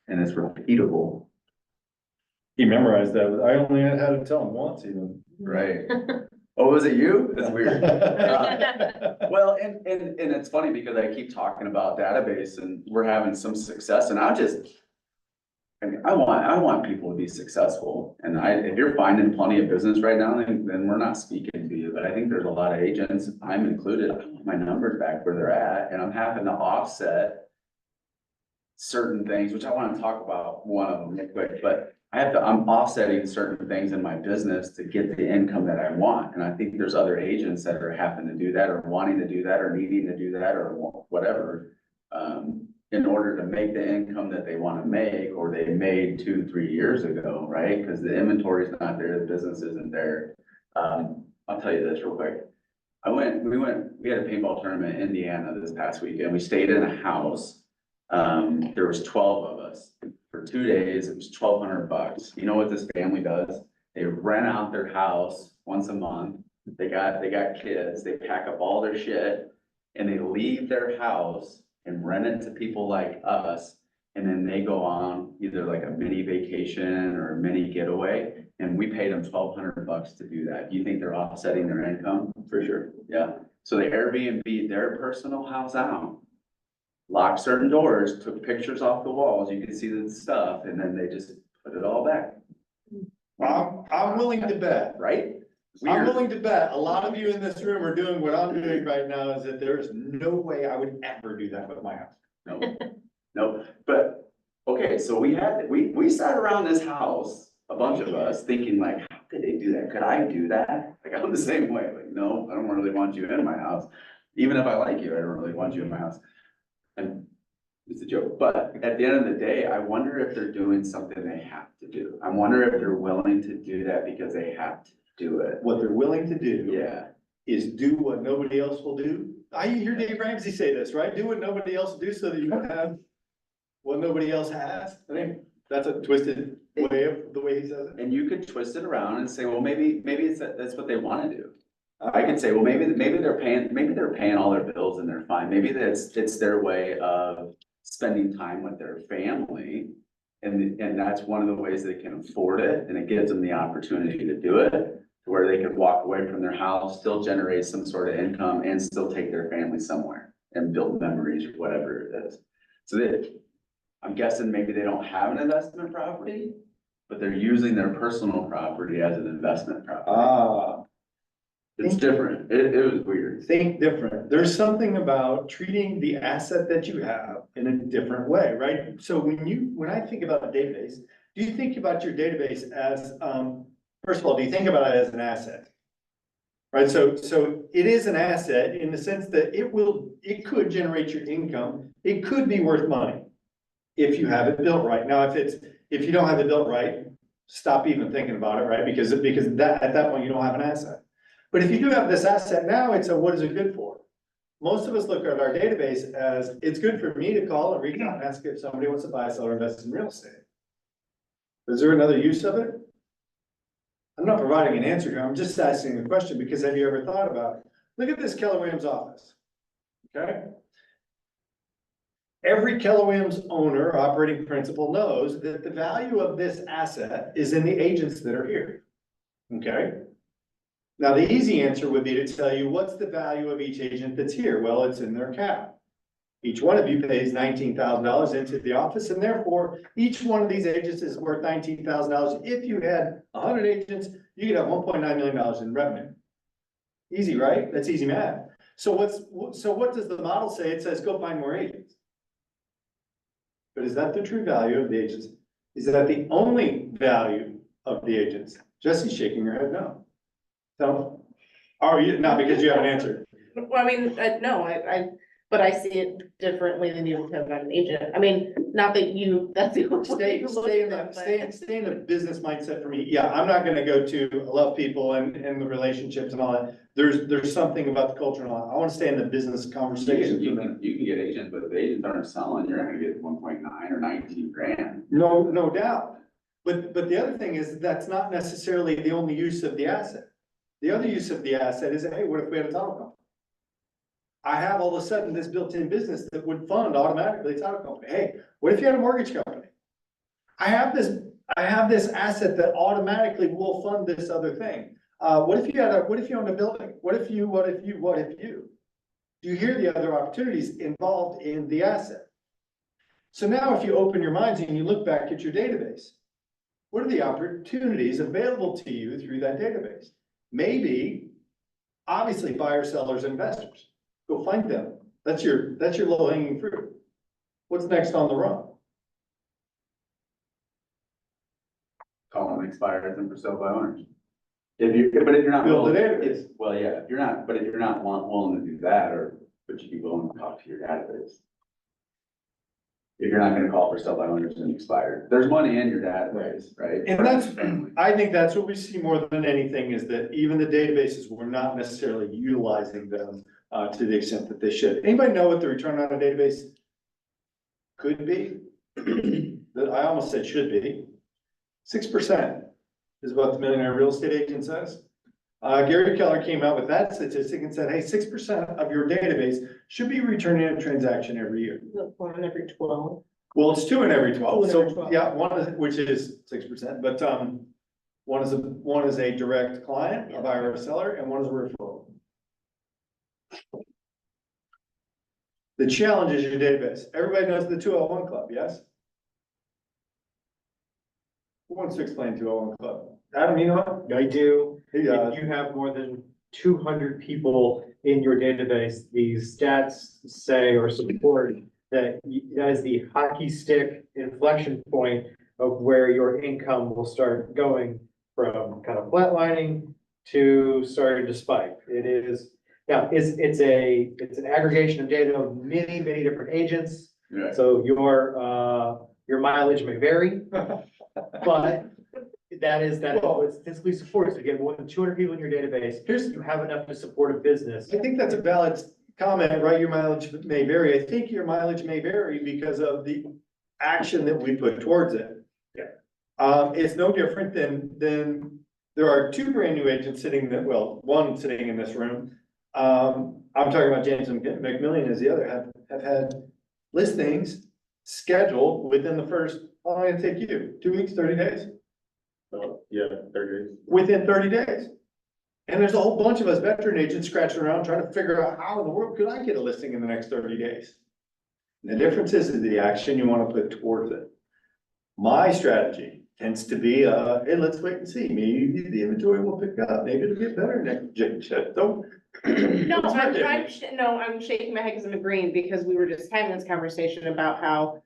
and it's repeatable. he memorized that. I only had to tell him once even. Right. Oh, was it you? That's weird. Well, and it's funny because I keep talking about database and we're having some success and I mean, I want people to be successful, and if you're finding plenty of business right now, then we're not speaking to you, but I think there's a lot of agents, I'm included, I want my numbers back where they're at, and I'm having to offset certain things, which I wanna talk about one of them real quick, but I'm offsetting certain things in my business to get the income that I want, and I think there's other agents that are having to do that, or wanting to do that, or needing to do that, or whatever. In order to make the income that they wanna make, or they made 2-3 years ago, right? Cause the inventory's not there, the business isn't there. I'll tell you this real quick. We had a paintball tournament in Indiana this past weekend. We stayed in a house. There was 12 of us. For 2 days, it was $1,200. You know what this family does? They rent out their house once a month. They got kids. They pack up all their shit and they leave their house and rent it to people like us. And then they go on either like a mini vacation or a mini getaway. And we paid them $1,200 to do that. Do you think they're offsetting their income? For sure. Yeah. So they Airbnb their personal house out, locked certain doors, took pictures off the walls. You can see the stuff, and then they just put it all back. I'm willing to bet, Right? I'm Weird. willing to bet a lot of you in this room are doing what I'm doing right now, is that there is no way I would ever do that with my house. No, no, but, okay, so we sat around this house, a bunch of us, thinking like, how could they do that? Could I do that? Like, I'm the same way, like, no, I don't really want you in my house. Even if I like you, I don't really want you in my house. And it's a joke, but at the end of the day, I wonder if they're doing something they have to do. I wonder if they're willing to do that because they have to do it. What they're willing to do. Yeah, Is do what nobody else will do. I hear Dave Ramsey say this, right? Do what nobody else will do so that you can have what nobody else has. I think that's a twisted way of the way he says it. and you could twist it around and say, well, maybe that's what they wanna do. I could say, well, maybe they're paying all their bills and they're fine. Maybe it's their way of spending time with their family. And that's one of the ways they can afford it, and it gives them the opportunity to do it, to where they could walk away from their house, still generate some sort of income, and still take their family somewhere and build memories or whatever it is. So I'm guessing maybe they don't have an investment property, but they're using their personal property as an investment property. It's different. It was weird. Think different. There's something about treating the asset that you have in a different way, right? So when I think about a database, do you think about your database as, first of all, do you think about it as an asset? Right, so it is an asset in the sense that it could generate your income. It could be worth money if you have it built right. Now, if you don't have it built right, stop even thinking about it, right? Because at that point, you don't have an asset. But if you do have this asset now, it's what is it good for? Most of us look at our database as, it's good for me to call and reach out and ask if somebody wants to buy, sell, or invest in real estate. Is there another use of it? I'm not providing an answer here, I'm just asking a question, because have you ever thought about it? Look at this Keller Williams office, okay? Every Keller Williams owner, operating principal knows that the value of this asset is in the agents that are here, okay? Now, the easy answer would be to tell you, what's the value of each agent that's here? Well, it's in their cap. Each one of you pays $19,000 into the office, and therefore, each one of these agents is worth $19,000. If you had 100 agents, you could have $1.9 million in revenue. Easy, right? That's easy math. So what does the model say? It says, go find more agents. But is that the true value of the agents? Is that the only value of the agents? Jesse's shaking her head no. So, are you, not because you have an answer? Well, I mean, no, but I see it differently than you have an agent. I mean, not that that's the only way you look at them, but- Stay in the business mindset for me. Yeah, I'm not gonna go to love people and the relationships and all that. There's something about the culture and all that. I wanna stay in the business conversation. You can get agents, but if agents aren't selling, you're not gonna get 1.9 or 19 grand. No doubt. But the other thing is, that's not necessarily the only use of the asset. The other use of the asset is, hey, what if we had a title company? I have all of a sudden this built-in business that would fund automatically a title company. Hey, what if you had a mortgage company? I have this asset that automatically will fund this other thing. What if you owned a building? What if you? Do you hear the other opportunities involved in the asset? So now if you open your minds and you look back at your database, what are the opportunities available to you through that database? Maybe, obviously, buyers, sellers, investors. Go find them. That's your low hanging fruit. What's next on the run? Call them expired and for sale by owners. If you're not. Build a willing- database. Well, yeah, if you're not willing to do that, or would you be willing to talk to your database? If you're not gonna call for sale by owners and expired, there's money in your database, right? And I think that's what we see more than anything is that even the databases, we're not necessarily utilizing them to the extent that they should. Anybody know what the return on a database could be? That I almost said should be. 6% is what the Millionaire Real Estate Agent says. Gary Keller came out with that statistic and said, hey, 6% of your database should be returning a transaction every year. One every 12. Well, it's 2 in every 12, 2 in every so 12. yeah, one is, which is 6%, but one is a direct client, a buyer or a seller, and one is a referral. The challenge is your database. Everybody knows the 201 Club, yes? Who wants to explain 201 Club? Adam, you know what? I do. Yeah. If you have more than 200 people in your database, these stats say or support that that is the hockey stick inflection point of where your income will start going from kind of flatlining to starting to spike. It is, now, it's an aggregation of data of many, many different agents. Yeah. So your mileage may vary, but that is what statistically supports. To get more than 200 people in your database, you have enough to support a business. I think that's a valid comment, right? Your mileage may vary. I think your mileage may vary because of the action that we put towards it. Yeah. It's no different than there are 2 brand new agents sitting one sitting in this room. I'm talking about James and McMillian as the other have had listings scheduled within the first, how long did it take you? 2 weeks, 30 days? Yeah, 30 days. Within 30 days. And there's a whole bunch of us veteran agents scratching around trying to figure out how in the world could I get a listing in the next 30 days? And the difference is the action you want to put towards it. My strategy tends to be, hey, let's wait and see. Maybe the inventory will pick up. Maybe it'll get better next. Don't. No, I'm shaking my head because I'm agreeing, because we were just having this conversation about how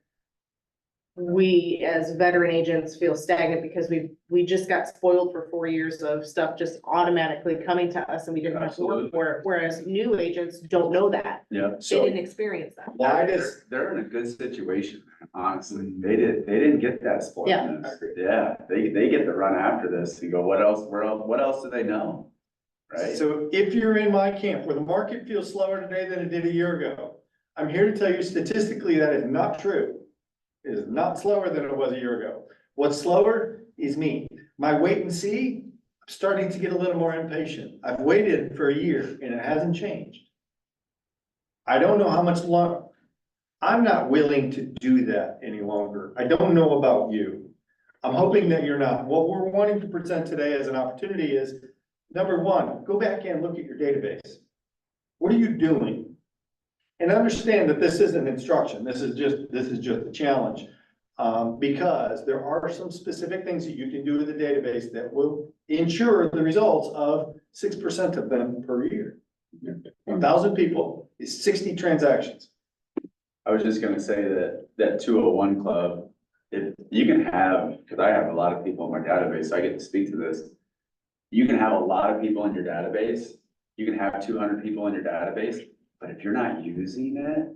we as veteran agents feel stagnant because we just got spoiled for 4 years of stuff just automatically coming to us and we didn't have to work for it. Whereas new agents don't know that. Yeah. They didn't experience that. Why does, They're in a good situation, honestly. They didn't get that spoiled. Yeah, they get to run after this and go, what else do they know? Right? so if you're in my camp where the market feels slower today than it did a year ago, I'm here to tell you statistically that is not true. It is not slower than it was a year ago. What's slower is me. My wait and see, I'm starting to get a little more impatient. I've waited for a year and it hasn't changed. I don't know how much longer. I'm not willing to do that any longer. I don't know about you. I'm hoping that you're not. What we're wanting to present today as an opportunity is, number one, go back and look at your database. What are you doing? And understand that this isn't instruction, this is just a challenge. Because there are some specific things that you can do with the database that will ensure the results of 6% of them per year. 1,000 people is 60 transactions. I was just gonna say that 201 Club, if you can have, because I have a lot of people in my database, so I get to speak to this. You can have a lot of people in your database, you can have 200 people in your database, but if you're not using it,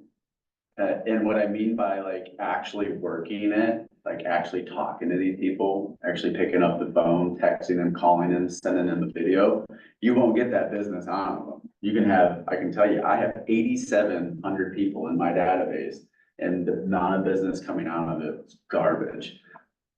and what I mean by like actually working it, like actually talking to these people, actually picking up the phone, texting them, calling them, sending them a video, you won't get that business out of them. You can have, I can tell you, I have 8,700 people in my database and the amount of business coming out of it is garbage.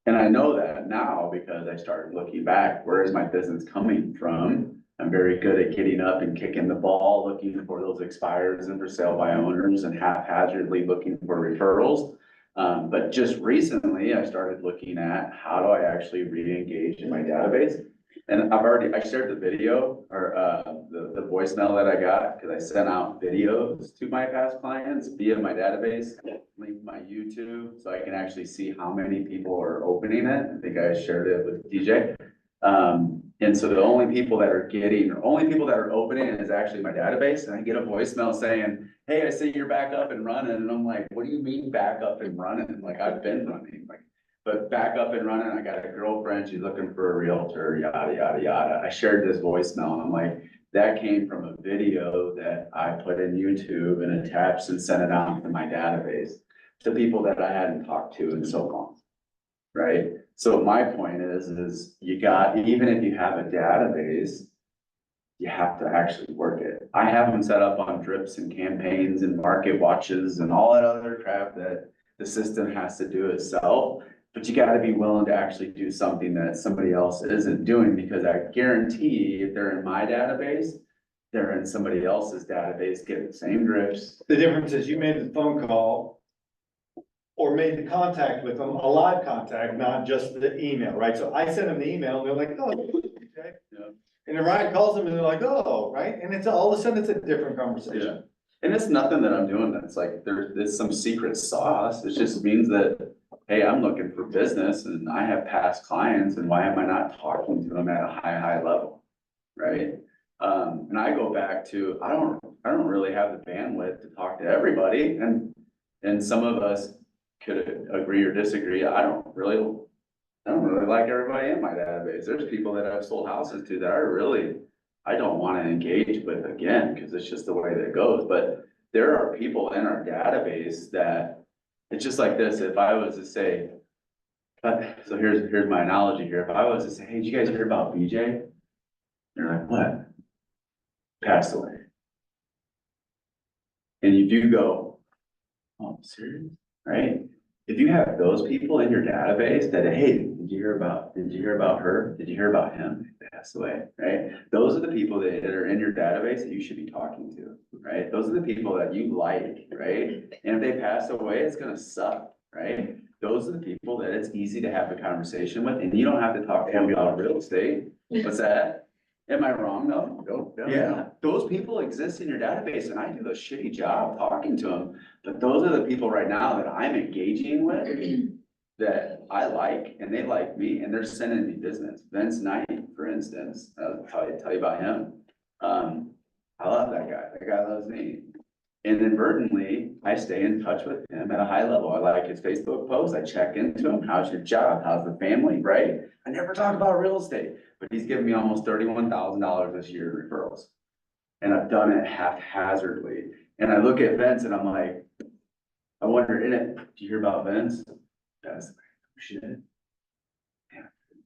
And I know that now because I started looking back, where is my business coming from? I'm very good at getting up and kicking the ball, looking for those expires and for sale by owners and haphazardly looking for referrals. But just recently I started looking at how do I actually re-engage in my database? And I shared the video or, the voicemail that I got, cause I sent out videos to my past clients via my database, link my YouTube, so I can actually see how many people are opening it. I think I shared it with DJ. And so the only people that are opening it is actually my database, and I get a voicemail saying, hey, I see you're back up and running, and I'm like, what do you mean back up and running? Like, I've been running, like, but back up and running, I got a girlfriend, she's looking for a realtor, yada, yada, yada. I shared this voicemail, and I'm like, that came from a video that I put in YouTube and attached and sent it out to my database to people that I hadn't talked to in so long, right? So my point is you got, even if you have a database, you have to actually work it. I have them set up on drips and campaigns and market watches and all that other crap that the system has to do itself. But you gotta be willing to actually do something that somebody else isn't doing, because I guarantee if they're in my database, they're in somebody else's database, getting the same drips. The difference is you made the phone call or made the contact with them, a live contact, not just the email, right? So I sent them the email and they're like, oh, okay. Yeah. And then Ryan calls them and they're like, oh, right? And it's all of a sudden it's a different Yeah, conversation. and it's nothing that I'm doing that's like, there's some secret sauce, it just means that, hey, I'm looking for business and I have past clients, and why am I not talking to them at a high level, right? And I go back to, I don't really have the bandwidth to talk to everybody, and some of us could agree or disagree, I don't really like everybody in my database, there's people that I've sold houses to that I don't wanna engage with again, cause it's just the way that it goes, but there are people in our database that, it's just like this, if I was to say, so here's my analogy here, if I was to say, hey, did you guys hear about BJ? They're like, what? Passed away. And you do go, oh, serious, right? If you have those people in your database that, hey, did you hear about her? Did you hear about him? They passed away, right? Those are the people that are in your database that you should be talking to, right? Those are the people that you like, right? And if they pass away, it's gonna suck, right? Those are the people that it's easy to have a conversation with, and you don't have to talk to them about real estate. What's that? Am I wrong though? Yeah, those people exist in your database, and I do a shitty job talking to them, but those are the people right now that I'm engaging with, that I like, and they like me, and they're sending me business. Vince Knight, for instance, I'll tell you about him. I love that guy loves me. And inadvertently, I stay in touch with him at a high level. I like his Facebook posts, I check into him, how's your job, how's the family, right? I never talk about real estate, but he's given me almost $31,000 this year in referrals. And I've done it haphazardly. And I look at Vince and I'm like, I wonder, do you hear about Vince? That's shit. Yeah,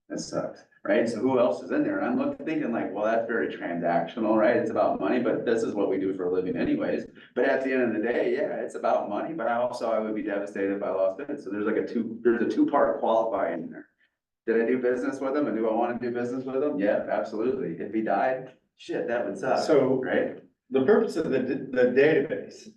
that sucks, right? So who else is in there? And I'm thinking like, well, that's very transactional, right? It's about money, but this is what we do for a living anyways. But at the end of the day, yeah, it's about money, but I would be devastated if I lost it. So there's a two-part qualifying there. Did I do business with him, and do I want to do business with him? Yeah, absolutely. If he died, shit, that would suck. So right? the purpose of the database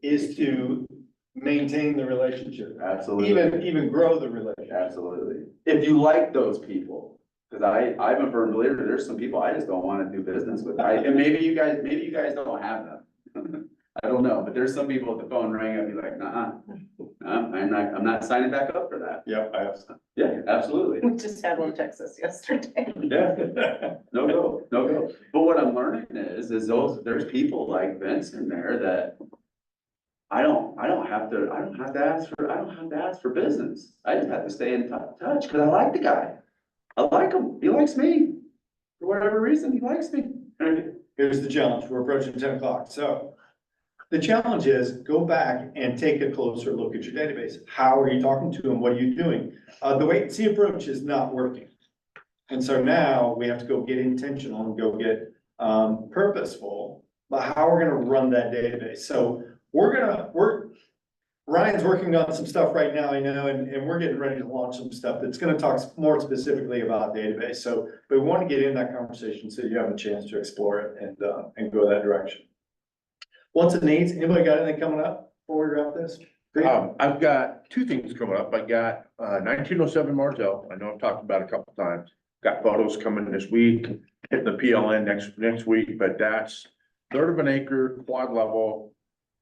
is to maintain the relationship, Absolutely. even grow the relationship. Absolutely. If you like those people, because I'm a firm believer, there's some people I just don't want to do business with. And maybe you guys don't have them. I don't know, but there's some people at the phone ring, I'd be like, nah, I'm not signing back up for that. Yeah, I have some. Yeah, absolutely. We just had one text us yesterday. Yeah, no go. But what I'm learning is there's people like Vince in there that I don't have to ask for business. I just have to stay in touch because I like the guy. I like him. He likes me. For whatever reason, he likes me. Here's the challenge. We're approaching 10 o'clock. So the challenge is go back and take a closer look at your database. How are you talking to them? What are you doing? The wait and see approach is not working. And so now we have to go get intentional and go get purposeful about how we're gonna run that database. So Ryan's working on some stuff right now, I know, and we're getting ready to launch some stuff that's gonna talk more specifically about database. So, but we want to get in that conversation so you have a chance to explore it and go that direction. What's the needs? Anybody got anything coming up before we wrap this? I've got two things coming up. I got 1907 Martel. I know I've talked about it a couple times. got photos coming this week, hitting the PLN next week, but that's third of an acre, quad level,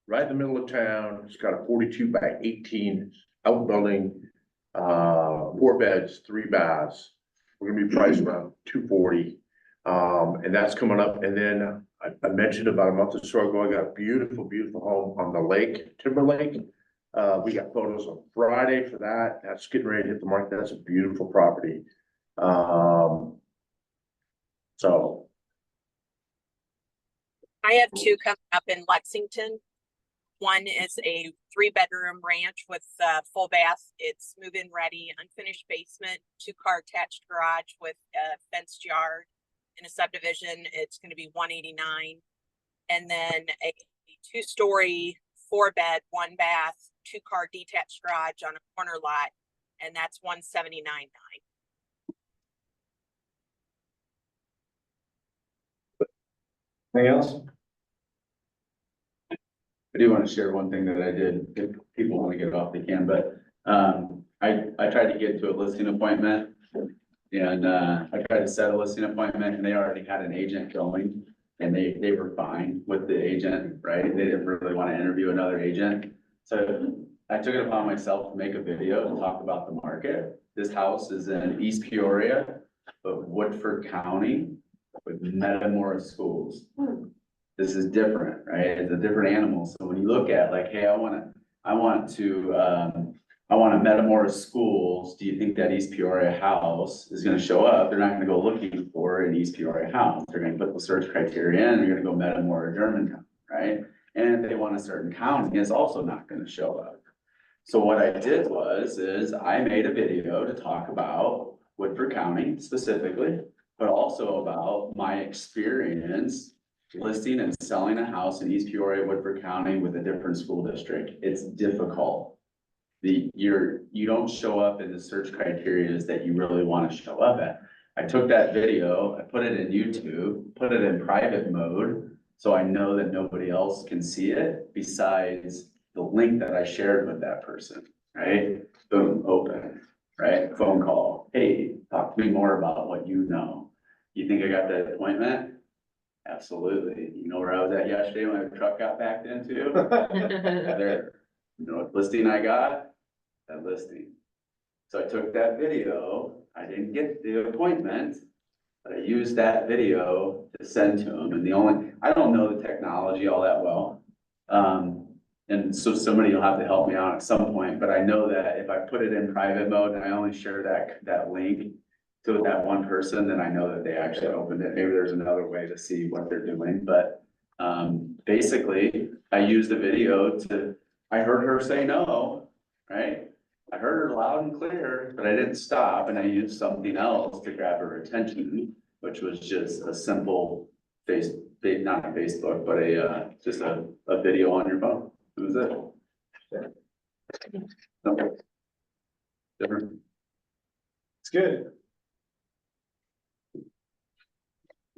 right in the middle of town. It's got a 42 by 18 outbuilding, 4 beds, 3 baths. We're gonna be priced around 240. And that's coming up. And then I mentioned about a month or so ago, I got a beautiful, beautiful home on the lake, Timber Lake. We got photos on Friday for that. That's getting ready to hit the market. That's a beautiful property. So I have two coming up in Lexington. One is a 3-bedroom ranch with full bath. It's move-in ready, unfinished basement, 2-car attached garage with a fenced yard. In a subdivision, it's going to be 189. And then a 2-story, 4-bed, 1-bath, 2-car detached garage on a corner lot, and that's 179.9. Anything else? I do want to share one thing that I did, if people want to get it off, they can, but, I tried to get to a listing appointment. And, I tried to set a listing appointment and they already had an agent going and they were fine with the agent, right? They didn't really want to interview another agent. So I took it upon myself to make a video to talk about the market. This house is in East Peoria, but Woodford County with Metamora schools. This is different, right? It's a different animal. So when you look at like, hey, I want a Metamora schools. Do you think that East Peoria house is gonna show up? They're not gonna go looking for an East Peoria house. They're gonna put the search criteria in, they're gonna go Metamora, Germantown, right? And if they want a certain county, it's also not gonna show up. So what I did is I made a video to talk about Woodford County specifically, but also about my experience listing and selling a house in East Peoria, Woodford County with a different school district. It's difficult. You don't show up in the search criteria that you really want to show up at. I took that video, I put it in YouTube, put it in private mode, so I know that nobody else can see it besides the link that I shared with that person, right? Boom, open, right? Phone call. Hey, talk to me more about what you know. You think I got that appointment? Absolutely. You know where I was at yesterday when my truck got backed into? There. You know what listing I got? That listing. So I took that video. I didn't get the appointment, but I used that video to send to him. And I don't know the technology all that well. And so somebody will have to help me out at some point, but I know that if I put it in private mode and I only share that link to that one person, then I know that they actually opened it. Maybe there's another way to see what they're doing, but basically I used the video I heard her say no, right? I heard her loud and clear, but I didn't stop and I used something else to grab her attention, which was just a simple not a Facebook, but just a video on your phone. It was it. Okay. Different. It's good.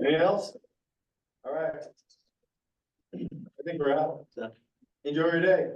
Anything else? All right. I think we're out. Enjoy your day.